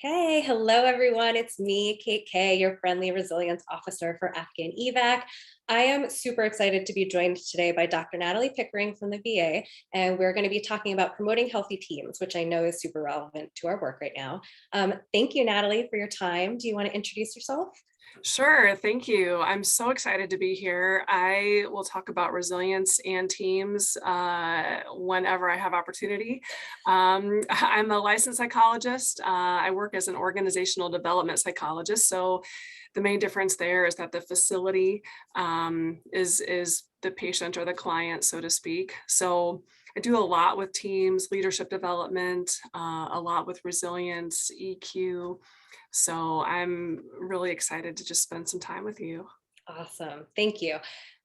Okay, hello everyone. It's me, Kate Kay, your friendly resilience officer for AfghanEvac. I am super excited to be joined today by Dr. Natalie Pickering from the VA, and we're going to be talking about promoting healthy teams, which I know is super relevant to our work right now. Thank you, Natalie, for your time. Do you want to introduce yourself? Sure, thank you. I'm so excited to be here. I will talk about resilience and teams whenever I have opportunity. I'm a licensed psychologist. I work as an organizational development psychologist. So the main difference there is that the facility is the patient or the client, so to speak. So I do a lot with teams, leadership development, a lot with resilience, EQ. So I'm really excited to just spend some time with you. Awesome. Thank you.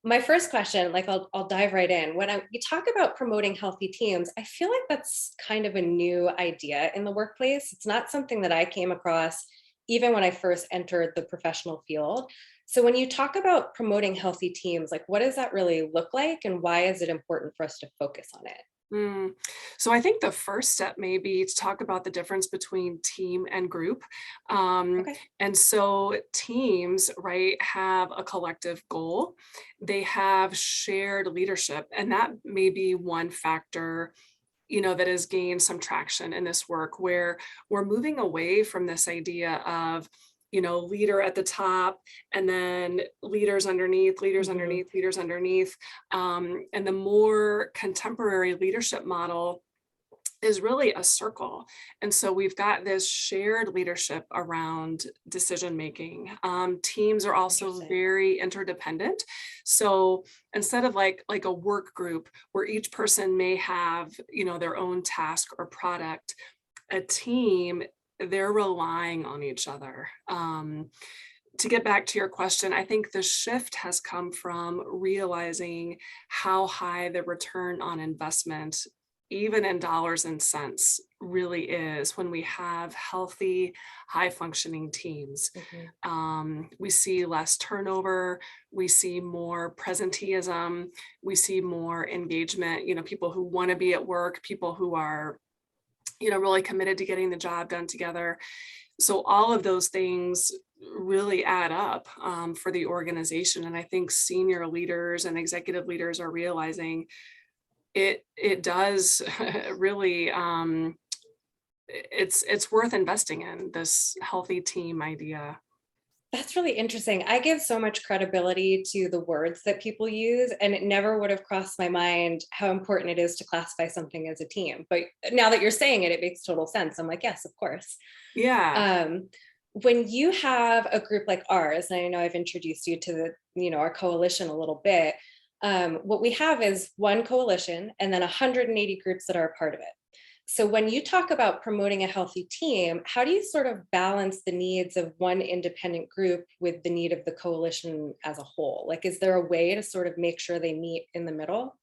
My first question, I'll dive right in. You talk about promoting healthy teams, I feel like that's kind of a new idea in the workplace. It's not something that I came across even when I first entered the professional field. So when you talk about promoting healthy teams, like what does that really look like and why is it important for us to focus on it? Mm. So I think the first step may be to talk about the difference between team and group. Um, Okay. and so teams, right, have a collective goal. They have shared leadership, and that may be one factor that has gained some traction in this work where we're moving away from this idea of leader at the top and then leaders underneath, leaders Hmm. underneath, leaders underneath. And the more contemporary leadership model is really a circle. And so we've got this shared leadership around decision making. Teams are also Interesting. very interdependent. So instead of like a work group where each person may have, their own task or product, a team, they're relying on each other. To get back to your question, I think the shift has come from realizing how high the return on investment, even in dollars and cents, really is when we have healthy, high functioning teams. Hmm. We see less turnover, we see more presenteeism, we see more engagement, people who want to be at work, people who are really committed to getting the job done together. So all of those things really add up for the organization. And I think senior leaders and executive leaders are realizing it does really it's worth investing in this healthy team idea. That's really interesting. I give so much credibility to the words that people use, and it never would have crossed my mind how important it is to classify something as a team. But now that you're saying it, it makes total sense. I'm like, yes, of course. Yeah. Um, when you have a group like ours, and I know I've introduced you to our coalition a little bit, what we have is one coalition and then 180 groups that are a part of it. So when you talk about promoting a healthy team, how do you sort of balance the needs of one independent group with the need of the coalition as a whole? Like, is there a way to sort of make sure they meet in the middle?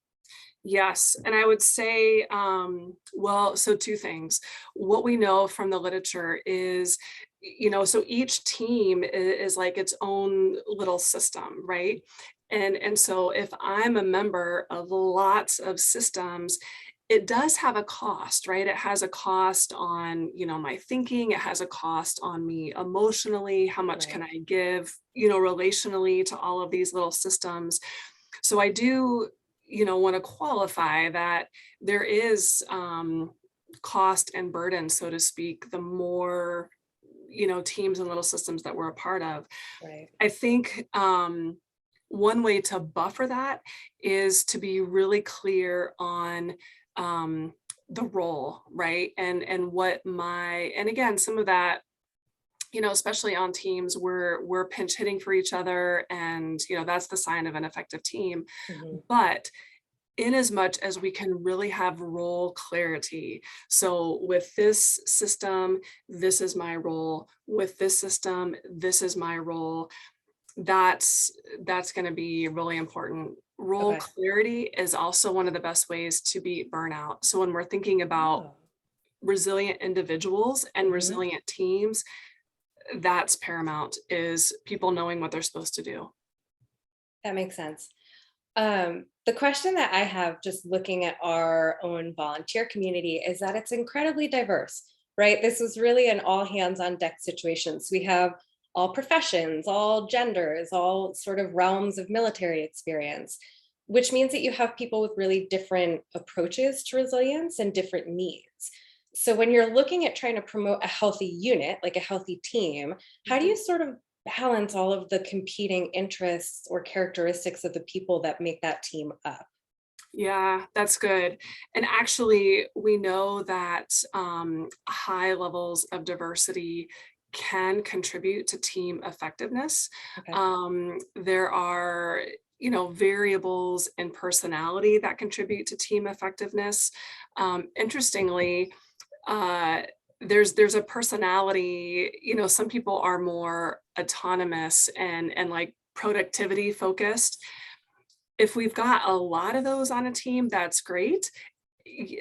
Yes, and I would say, well, so two things. What we know from the literature is, so each team is like its own little system, right? And so if I'm a member of lots of systems, it does have a cost, right? It has a cost on, my thinking. It has a cost on me emotionally. How much can Right. I give, relationally to all of these little systems? So I do, want to qualify that there is cost and burden, so to speak, the more, teams and little systems that we're a part of. Right. I think one way to buffer that is to be really clear on um, the role, right? And what and again, some of that, especially on teams, we're pinch hitting for each other, and that's the sign of an effective team. Mhm. But in as much as we can really have role clarity. So with this system, this is my role. With this system, this is my role. That's going to be really important. Role Okay. clarity is also one of the best ways to beat burnout. So when we're thinking about Oh. resilient individuals and Mhm. resilient teams, that's paramount, is people knowing what they're supposed to do. That makes sense. The question that I have just looking at our own volunteer community is that it's incredibly diverse. right? This was really an all hands on deck situation. So we have all professions, all genders, all sort of realms of military experience, which means that you have people with really different approaches to resilience and different needs. So when you're looking at trying to promote a healthy unit, like a healthy team, how do Mhm. you sort of balance all of the competing interests or characteristics of the people that make that team up? Yeah, that's good. And actually, we know that high levels of diversity can contribute to team effectiveness. Okay. There are, variables in personality that contribute to team effectiveness. Interestingly, uh, there's a personality. Some people are more autonomous and like productivity focused. If we've got a lot of those on a team, that's great.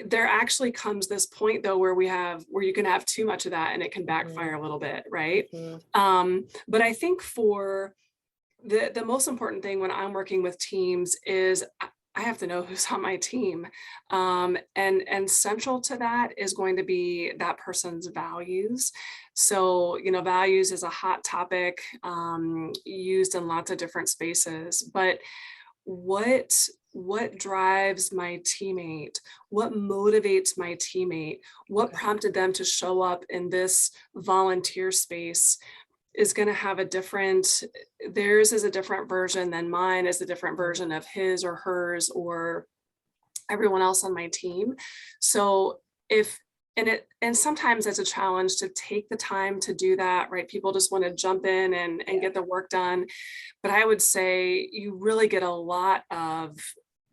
There actually comes this point though where you can have too much of that and it can backfire Mhm, a little bit, right? mhm. But I think for the most important thing when I'm working with teams is I have to know who's on my team. And central to that is going to be that person's values. So, values is a hot topic, used in lots of different spaces, but what what drives my teammate, what motivates my teammate, what Okay. prompted them to show up in this volunteer space is going to have a different, theirs is a different version than mine is a different Mm, version of his or hers or everyone else on my team. So if and sometimes it's a challenge to take the time to do that, right? People just want to jump in and yeah. get the work done. But I would say you really get a lot of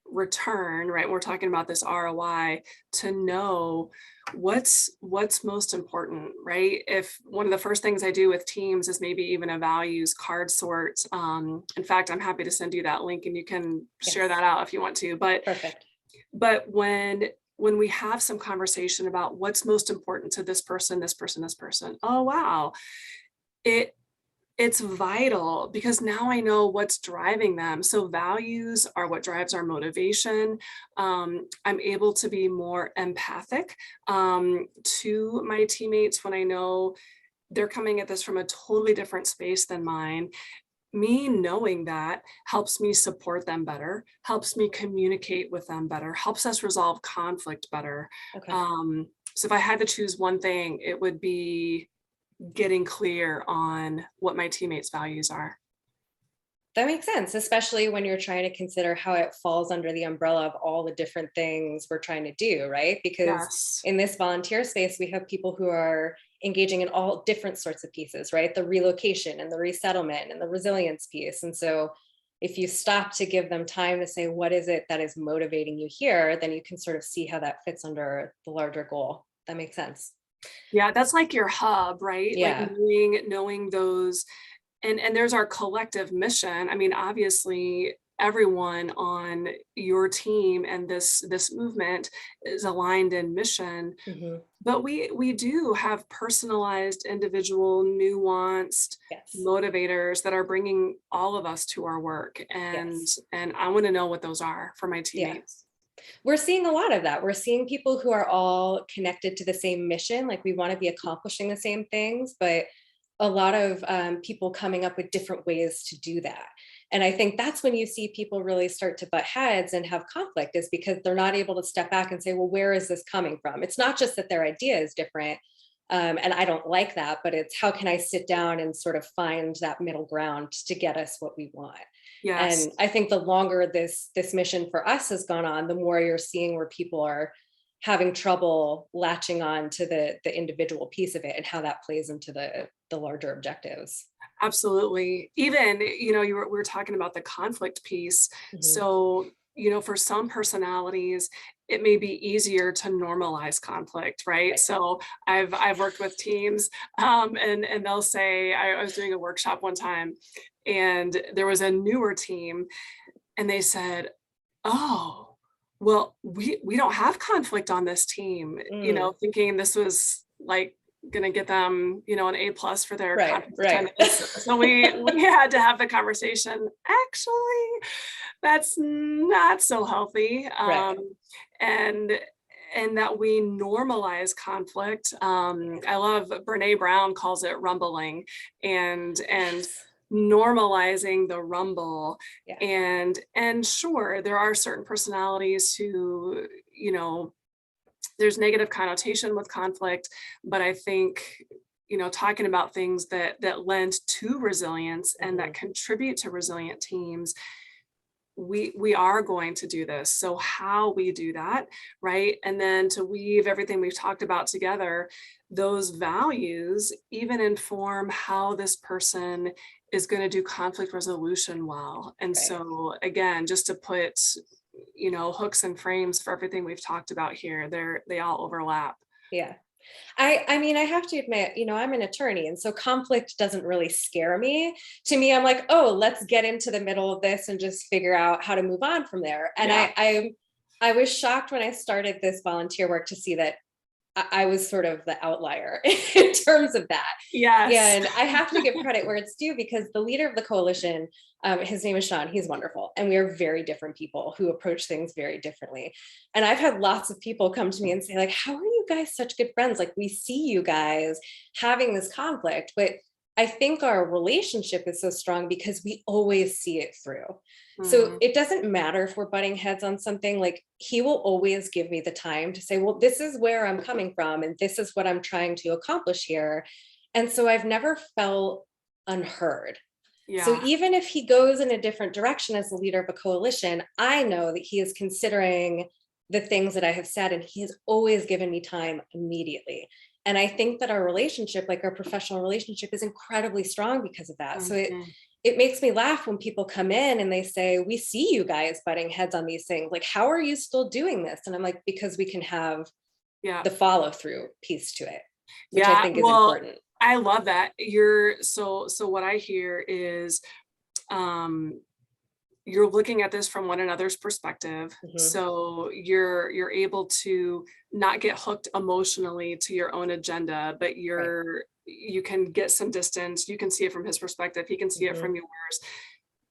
return, right? We're talking about this ROI to know what's most important, right? If one of the first things I do with teams is maybe even a values card sort. In fact, I'm happy to send you that link and you can share that Yes. out if you want to. Perfect. But when we have some conversation about what's most important to this person, this person, this person, oh wow, it it's vital because now I know what's driving them. So values are what drives our motivation. I'm able to be more empathic to my teammates when I know they're coming at this from a totally different space than mine. Me knowing that helps me support them better, helps me communicate with them better, helps us resolve conflict better. Okay. So if I had to choose one thing, it would be getting clear on what my teammates' values are. That makes sense, especially when you're trying to consider how it falls under the umbrella of all the different things we're trying to do, right? Because Yes. in this volunteer space, we have people who are engaging in all different sorts of pieces, right? The relocation and the resettlement and the resilience piece. And so if you stop to give them time to say, what is it that is motivating you here, then you can sort of see how that fits under the larger goal. That makes sense. Yeah, that's like your hub, right? Like Yeah. knowing those and there's our collective mission. I mean, obviously everyone on your team and this movement is aligned in mission, Mhm. but we do have personalized, individual, nuanced Yes. motivators that are bringing all of us to our work Yes. and I want to know what those are for my Yeah. teammates. We're seeing a lot of that. We're seeing people who are all connected to the same mission, like we want to be accomplishing the same things, but a lot of people coming up with different ways to do that. And I think that's when you see people really start to butt heads and have conflict, is because they're not able to step back and say, well, where is this coming from? It's not just that their idea is different. And I don't like that, but it's how can I sit down and sort of find that middle ground to get us what we want. Yes. And I think the longer this mission for us has gone on, the more you're seeing where people are having trouble latching on to the individual piece of it and how that plays into the larger objectives. Absolutely. Even, we were talking about the conflict piece. Mhm. So, for some personalities, it may be easier to normalize conflict, right? Right. So I've worked with teams, and they'll say, I was doing a workshop one time, and there was a newer team, and they said, "Oh, well, we don't have conflict on this team," Mm. thinking this was like gonna get them, an A+ for their Right, conference right. attendance. So we had to have the conversation. Actually, that's not so healthy. Right. And and that we normalize conflict. I love Brene Brown calls it rumbling, and Yes. normalizing the rumble. Yeah. And sure, there are certain personalities who, there's negative connotation with conflict, but I think, talking about things that lend to resilience and that Mhm. contribute to resilient teams, we are going to do this. So how we do that, right? And then to weave everything we've talked about together, those values even inform how this person is going to do conflict resolution well. And Right. so again, just to put, hooks and frames for everything we've talked about here, they all overlap. Yeah. I mean, I have to admit, I'm an attorney, and so conflict doesn't really scare me. To me, I'm like, oh, let's get into the middle of this and just figure out how to move on from there. And Yeah. I was shocked when I started this volunteer work to see that I was sort of the outlier in terms of that. Yes. And I have to give credit where it's due, because the leader of the coalition, his name is Sean. He's wonderful. And we are very different people who approach things very differently. And I've had lots of people come to me and say, like, how are you guys such good friends? Like, we see you guys having this conflict, but I think our relationship is so strong because we always see it through. So Mm, it doesn't matter if we're butting heads on something, like, he will always give me the time to say, well, this is where I'm coming from, and this is what I'm trying to accomplish here. And so I've never felt unheard. So yeah. even if he goes in a different direction as the leader of a coalition, I know that he is considering the things that I have said, and he has always given me time immediately. And I think that our relationship, like our professional relationship, is incredibly strong because of that. So Mhm. it makes me laugh when people come in and they say, we see you guys butting heads on these things. Like, how are you still doing this? And I'm like, because we can have Yeah. the follow through piece to it, which I Yeah. think is Well, important. I love that. So what I hear is, um you're looking at this from one another's perspective. Mhm. So you're able to not get hooked emotionally to your own agenda, but Right. you can get some distance. You can see it from his perspective. He can see it Mhm. from yours.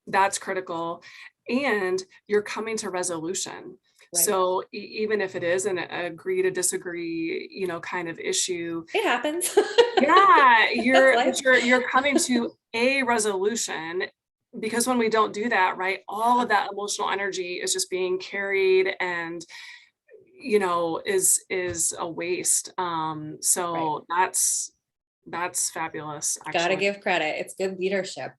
That's critical. And you're coming to resolution. Right. So even if it is an agree to disagree, kind of issue, It happens. yeah, That's you're life. but you're coming to a resolution, because when we don't do that, right, all of Yeah. that emotional energy is just being carried and, is a waste. Right. So that's fabulous, Got to actually. give credit. It's good leadership.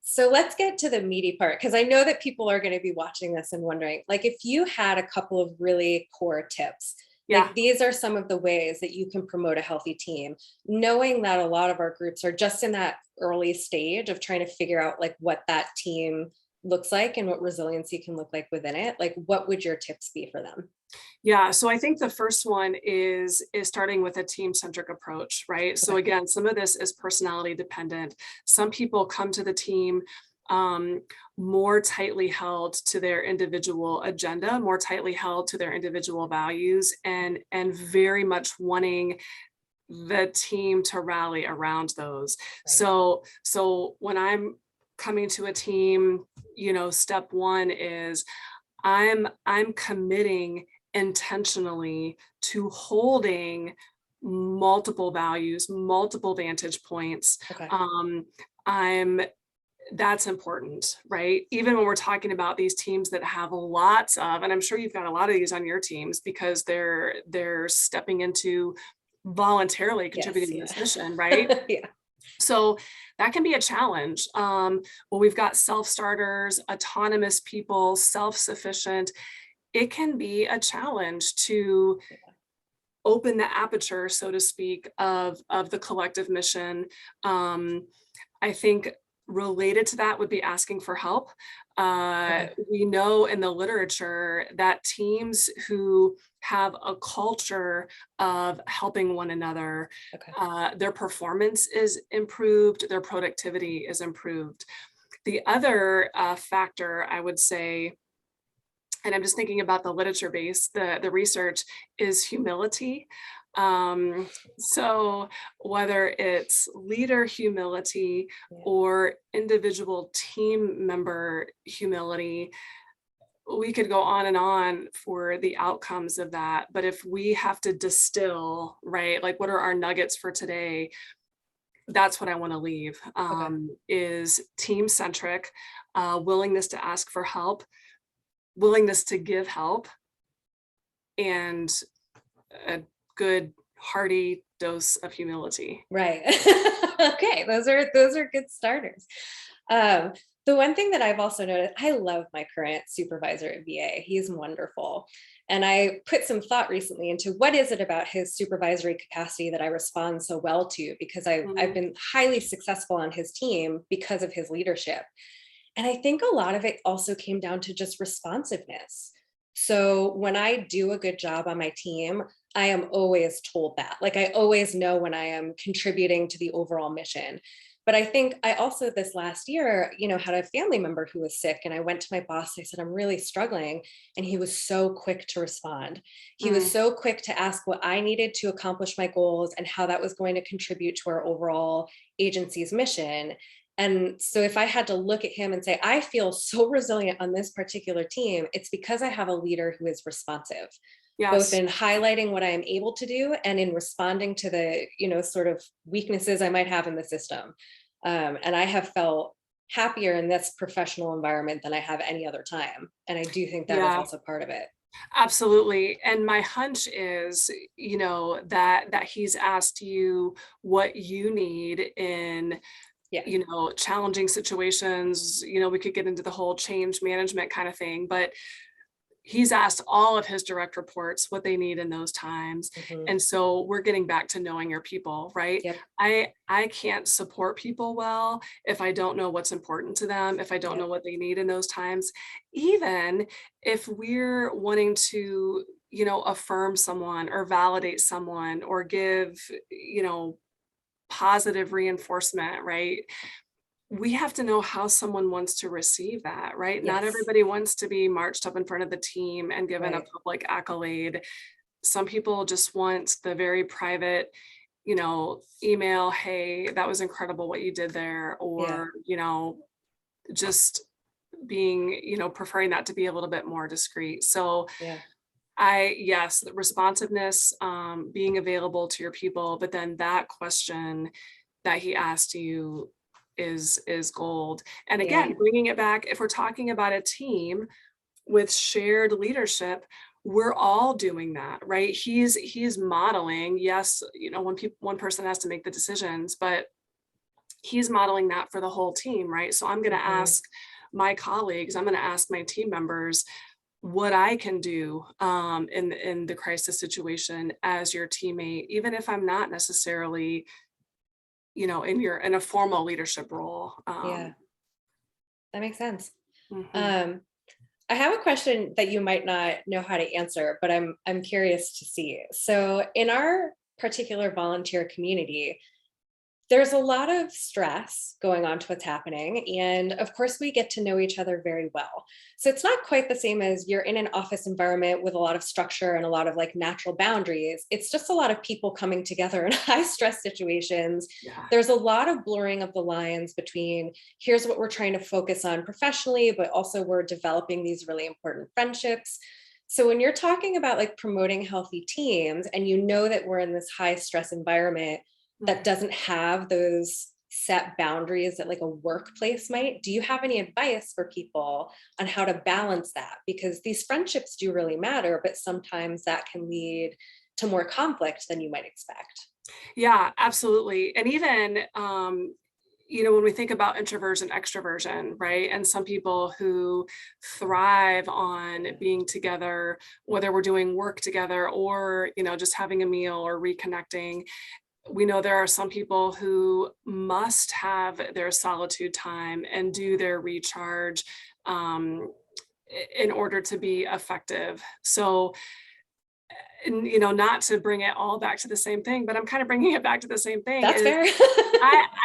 So let's get to the meaty part, because I know that people are going to be watching this and wondering, like, if you had a couple of really core tips, Yeah. like, these are some of the ways that you can promote a healthy team, knowing that a lot of our groups are just in that early stage of trying to figure out, like, what that team looks like and what resiliency can look like within it. Like, what would your tips be for them? Yeah, so I think the first one is starting with a team-centric approach, right? So Okay. again, some of this is personality dependent. Some people come to the team um, more tightly held to their individual agenda, more tightly held to their individual values, and very much wanting the team to rally around those. Right. So when I'm coming to a team, step one is I'm committing intentionally to holding multiple values, multiple vantage points. Okay. Um, I'm That's important, right? Even when we're talking about these teams that have lots of, and I'm sure you've got a lot of these on your teams because they're stepping into voluntarily Yes. contributing to Yeah. this mission, right? Yeah. So that can be a challenge. Well, we've got self-starters, autonomous people, self-sufficient. It can be a challenge to open the aperture, so to speak, of the collective mission. Um, I think related to that would be asking for help. Okay. We know in the literature that teams who have a culture of helping one another, Okay. their performance is improved, their productivity is improved. The other factor I would say, and I'm just thinking about the literature base, the research, is humility. So whether it's leader humility Yeah. or individual team member humility, we could go on and on for the outcomes of that. But if we have to distill, right, like what are our nuggets for today? That's what I want to leave, Okay. is team centric, willingness to ask for help, willingness to give help, and a good hearty dose of humility. Right. Okay, those are good starters. Um, the one thing that I've also noticed, I love my current supervisor at VA. He's wonderful. And I put some thought recently into what is it about his supervisory capacity that I respond so well to, because I've Mhm. been highly successful on his team because of his leadership. And I think a lot of it also came down to just responsiveness. So when I do a good job on my team, I am always told that. Like I always know when I am contributing to the overall mission. But I think I also this last year, had a family member who was sick, and I went to my boss. I said, I'm really struggling. And he was so quick to respond. He was Mm, so quick to ask what I needed to accomplish my goals and how that was going to contribute to our overall agency's mission. And so if I had to look at him and say, I feel so resilient on this particular team, it's because I have a leader who is responsive, both yes. in highlighting what I am able to do and in responding to the, sort of weaknesses I might have in the system. And I have felt happier in this professional environment than I have any other time. And I do think that is Yeah, also part of it. absolutely. And my hunch is, that he's asked you what you need in, Yeah. challenging situations. We could get into the whole change management kind of thing, but he's asked all of his direct reports what they need in those times. Mhm. And so we're getting back to knowing your people, right? Yep. I can't support people well if I don't know what's important to them, if I don't know Yep. what they need in those times. Even if we're wanting to, affirm someone or validate someone or give, positive reinforcement, right? We have to know how someone wants to receive that, right? Not Yes. everybody wants to be marched up in front of the team and given a Right. public accolade. Some people just want the very private, email, hey, that was incredible what you did there, Yeah. or, just being, preferring that to be a little bit more discreet. So Yeah. yes, the responsiveness, being available to your people, but then that question that he asked you is gold. And Yeah. again, bringing it back, if we're talking about a team with shared leadership, we're all doing that, right? He's modeling. Yes, one person has to make the decisions, but he's modeling that for the whole team, right? So I'm going to Mhm. ask my colleagues, I'm going to ask my team members what I can do, in the crisis situation as your teammate, even if I'm not necessarily, in a formal leadership role. Yeah. That makes sense. Mhm. Um, I have a question that you might not know how to answer, but I'm curious to see. So in our particular volunteer community, there's a lot of stress going on to what's happening. And of course, we get to know each other very well. So it's not quite the same as you're in an office environment with a lot of structure and a lot of like natural boundaries. It's just a lot of people coming together in high stress situations. Yeah. There's a lot of blurring of the lines between here's what we're trying to focus on professionally, but also we're developing these really important friendships. So when you're talking about like promoting healthy teams and you know that we're in this high stress environment, that Mhm. doesn't have those set boundaries that like a workplace might, do you have any advice for people on how to balance that? Because these friendships do really matter, but sometimes that can lead to more conflict than you might expect. Yeah, absolutely. And even, when we think about introversion, extroversion, right? And some people who thrive on being together, whether we're doing work together or, just having a meal or reconnecting, we know there are some people who must have their solitude time and do their recharge, um, in order to be effective. So, and, not to bring it all back to the same thing, but I'm kind of bringing it back to the same thing That's is fair.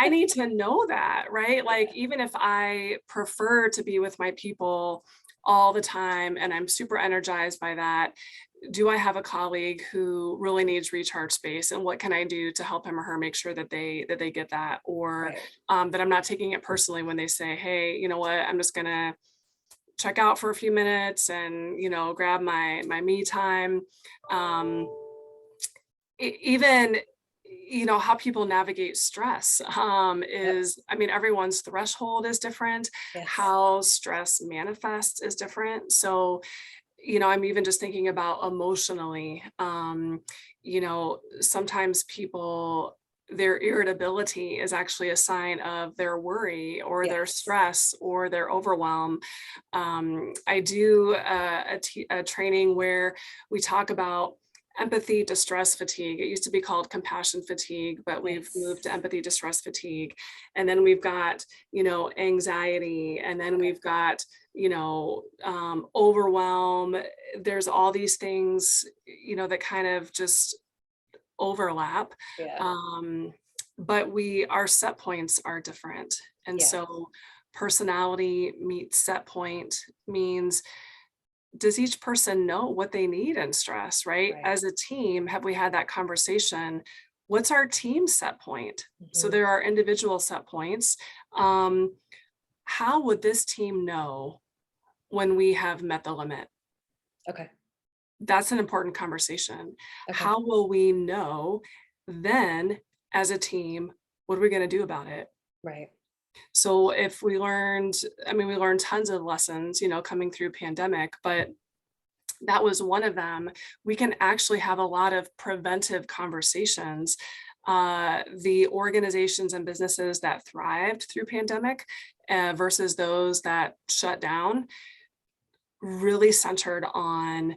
I need to know that, right? Like, even if I prefer to be with my people all the time and I'm super energized by that, do I have a colleague who really needs recharge space, and what can I do to help him or her make sure that they get that, or Right. that I'm not taking it personally when they say, hey, you know what, I'm just gonna check out for a few minutes and, grab my me time. Um, Even, how people navigate stress Yep. everyone's threshold is different. Yes. How stress manifests is different. So, I'm even just thinking about emotionally, sometimes people, their irritability is actually a sign of their worry or their Yes. stress or their overwhelm. I do a training where we talk about empathy distress fatigue. It used to be called compassion fatigue, but we've moved Nice. to empathy distress fatigue. And then we've got, anxiety, and then Okay. we've got, overwhelm. There's all these things, that kind of just overlap. Yeah. Um, but our set points are different. And Yeah. so personality meets set point means, does each person know what they need in stress, right? Right. As a team, have we had that conversation? What's our team set point? So Mhm. there are individual set points. Um, how would this team know when we have met the limit? Okay. That's an important conversation. Okay. How will we know then as a team, what are we going to do about it? Right. So if we learned, we learned tons of lessons, coming through pandemic, but that was one of them. We can actually have a lot of preventive conversations. The organizations and businesses that thrived through pandemic versus those that shut down really centered on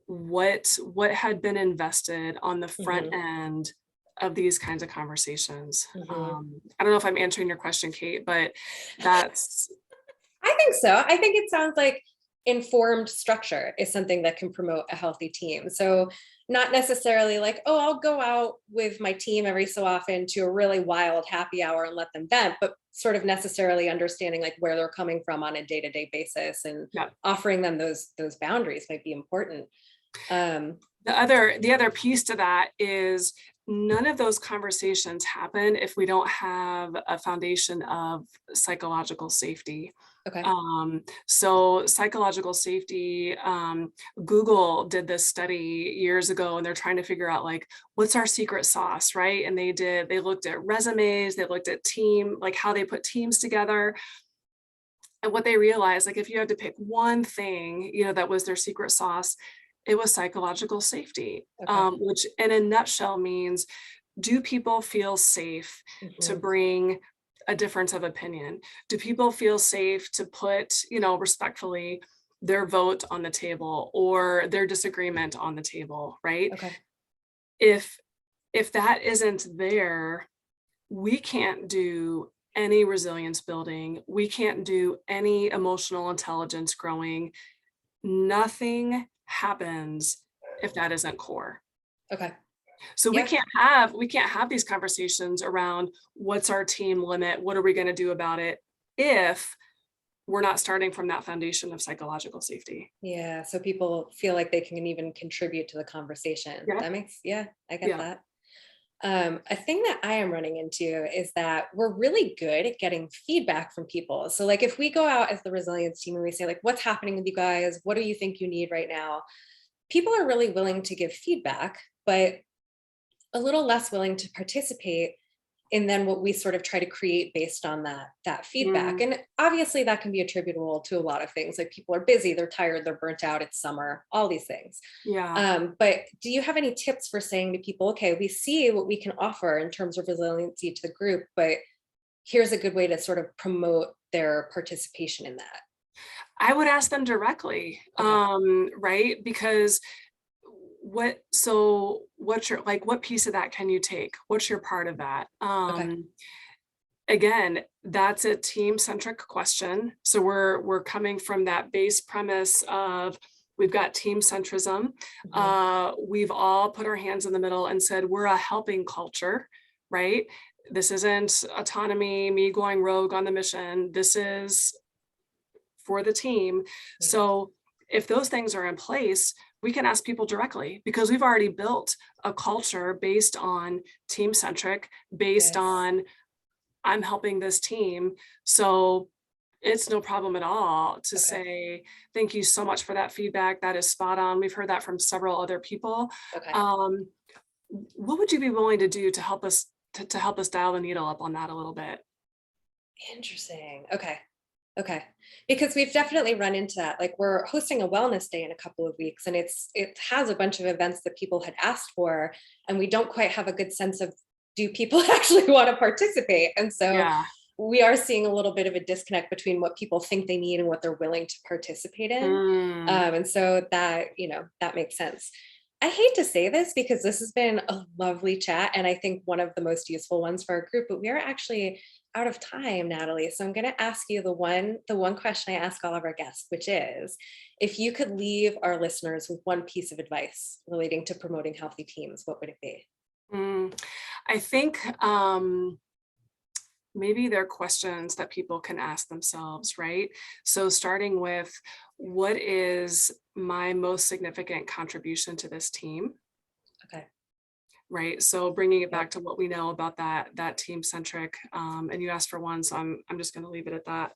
what had been invested on the front Mhm. end of these kinds of conversations. Mhm. I don't know if I'm answering your question, Kate, but that's I think so. I think it sounds like informed structure is something that can promote a healthy team. So, not necessarily like, oh, I'll go out with my team every so often to a really wild happy hour and let them vent, but sort of necessarily understanding like where they're coming from on a day-to-day basis and yeah. offering them those boundaries might be important. Um, The other piece to that is none of those conversations happen if we don't have a foundation of psychological safety. okay. So psychological safety, Google did this study years ago and they're trying to figure out like, what's our secret sauce, right? And they looked at resumes, they looked at team, like how they put teams together. And what they realized, like if you had to pick one thing, that was their secret sauce, it was psychological safety, Okay. which in a nutshell means, do people feel safe to Mhm. bring a difference of opinion? Do people feel safe to put, respectfully, their vote on the table or their disagreement on the table, right? Okay. If if that isn't there, we can't do any resilience building. We can't do any emotional intelligence growing. Nothing happens if that isn't core. Okay. So we Yeah. can't have these conversations around what's our team limit, what are we going to do about it if we're not starting from that foundation of psychological safety. Yeah. So people feel like they can even contribute to the conversation. Yeah. That makes, yeah, I get Yeah. that. A thing that I am running into is that we're really good at getting feedback from people. So, like, if we go out as the resilience team and we say, like, what's happening with you guys? What do you think you need right now? People are really willing to give feedback, but a little less willing to participate in then what we sort of try to create based on that feedback. Mm, And obviously that can be attributable to a lot of things, like people are busy, they're tired, they're burnt out, it's summer, all these things. yeah. But do you have any tips for saying to people, okay, we see what we can offer in terms of resiliency to the group, but here's a good way to sort of promote their participation in that? I would ask them directly, Okay. right? Because what's your, like, what piece of that can you take? What's your part of that? Okay. Again, that's a team centric question. So we're coming from that base premise of we've got team centrism. Mhm. We've all put our hands in the middle and said we're a helping culture, right? This isn't autonomy, me going rogue on the mission. This is for the team. Yeah. So if those things are in place, we can ask people directly because we've already built a culture based on team centric, based Yes. on I'm helping this team. So It's no problem at all to Okay. say, thank you so much for that feedback. That is spot on. We've heard that from several other people. Okay. Um, what would you be willing to do to help us to help us dial the needle up on that a little bit? Interesting. Okay. Okay. Because we've definitely run into that. Like we're hosting a wellness day in a couple of weeks and it has a bunch of events that people had asked for and we don't quite have a good sense of do people actually want to participate? And so Yeah. we are seeing a little bit of a disconnect between what people think they need and what they're willing to participate in. Mm, And so that, that makes sense. I hate to say this because this has been a lovely chat and I think one of the most useful ones for our group, but we are actually out of time, Natalie. So I'm going to ask you the one question I ask all of our guests, which is if you could leave our listeners with one piece of advice relating to promoting healthy teams, what would it be? mm. I think maybe they're questions that people can ask themselves, right? So starting with what is my most significant contribution to this team? Okay. Right. So bringing it back Yep. to what we know about that team centric, and you asked for one, so I'm just going to leave it at that.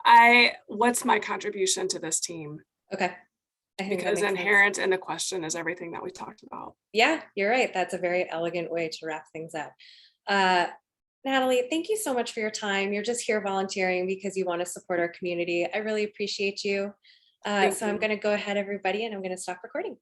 I what's my contribution to this team? Okay. I think that Because makes sense. inherent in the question is everything that we talked about. Yeah, you're right. That's a very elegant way to wrap things up. Uh, Natalie, thank you so much for your time. You're just here volunteering because you want to support our community. I really appreciate you. Thank So I'm you. going to go ahead, everybody, and I'm going to stop recording.